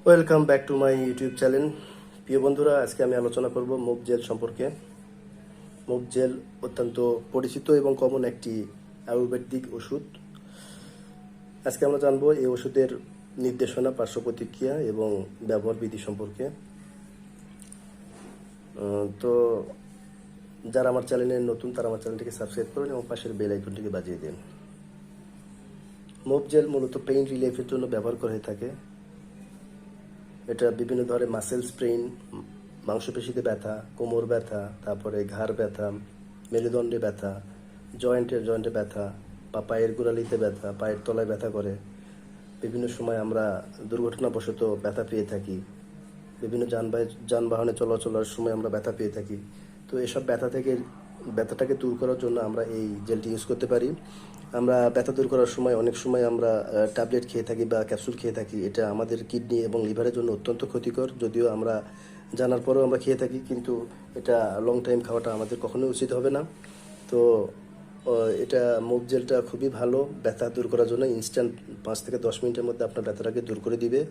Welcome back to my YouTube channel. প্রিয় বন্ধুরা, আজকে আমি আলোচনা করব মুভ জেল সম্পর্কে। মুভ জেল অত্যন্ত পরিচিত এবং কমন একটি আয়ুর্বেদিক ওষুধ। আজকে আমরা জানবো এই ওষুধের নির্দেশনা, পার্শ্ব প্রতিক্রিয়া এবং ব্যবহার বিধি সম্পর্কে। তো যারা আমার চ্যানেলে নতুন তারা আমার চ্যানেলটিকে সাবস্ক্রাইব করুন এবং পাশের বেল আইকনটিকে বাজিয়ে দিন। মুভ জেল মূলত পেইন রিলিফের জন্য ব্যবহার করা হয়ে থাকে। এটা বিভিন্ন ধরনের মাসেলস পেইন, মাংসপেশিতে ব্যথা, কোমর ব্যথা, তারপরে ঘাড় ব্যথা, মেরুদণ্ডে ব্যথা, জয়েন্টে ব্যথা বা পায়ের গোড়ালিতে ব্যথা, পায়ের তলায় ব্যথা করে। বিভিন্ন সময় আমরা দুর্ঘটনাবশত ব্যথা পেয়ে থাকি, বিভিন্ন যানবাহনে চলাচলের সময় আমরা ব্যথা পেয়ে থাকি। তো এসব ব্যথাটাকে দূর করার জন্য আমরা এই জেলটি ইউজ করতে পারি। আমরা ব্যথা দূর করার সময় অনেক সময় আমরা ট্যাবলেট খেয়ে থাকি বা ক্যাপসুল খেয়ে থাকি। এটা আমাদের কিডনি এবং লিভারের জন্য অত্যন্ত ক্ষতিকর। যদিও আমরা জানার পরেও আমরা খেয়ে থাকি, কিন্তু এটা লং টাইম খাওয়াটা আমাদের কখনোই উচিত হবে না। তো এটা মুভ জেলটা খুবই ভালো ব্যথা দূর করার জন্য। ইনস্ট্যান্ট 5 থেকে 10 মিনিটের মধ্যে আপনার ব্যথাটাকে দূর করে দিবে।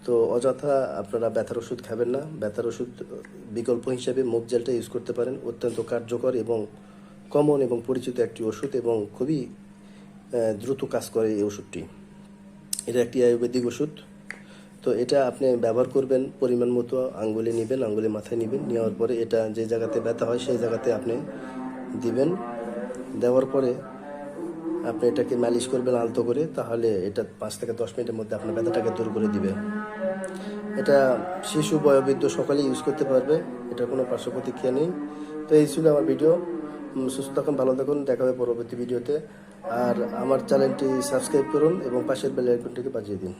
তো অযথা আপনারা ব্যথার ওষুধ খাবেন না। ব্যথার ওষুধ বিকল্প হিসেবে মুভ জেলটা ইউজ করতে পারেন। অত্যন্ত কার্যকর এবং কমন এবং পরিচিত একটি ওষুধ এবং খুবই দ্রুত কাজ করে এই ওষুধটি। এটা একটি আয়ুর্বেদিক ওষুধ। তো এটা আপনি ব্যবহার করবেন পরিমাণ মতো, আঙ্গুলে নেবেন, আঙ্গুলে মাথায় নেবেন। নেওয়ার পরে এটা যে জায়গাতে ব্যথা হয় সেই জায়গাতে আপনি দিবেন। দেওয়ার পরে আপনি এটাকে মালিশ করবেন আলতো করে, তাহলে এটা 5 থেকে 10 মিনিটের মধ্যে আপনার ব্যথাটাকে দূর করে দিবে। এটা শিশু, বয়োবৃদ্ধ সকলেই ইউজ করতে পারবে। এটার কোনো পার্শ্ব প্রতিক্রিয়া নেই। তো এই ছিল আমার ভিডিও। সুস্থ থাকুন, ভালো থাকুন, দেখা হবে পরবর্তী ভিডিওতে। আর আমার চ্যানেলটি সাবস্ক্রাইব করুন এবং পাশের বেল আইকনটিকে বাজিয়ে দিন।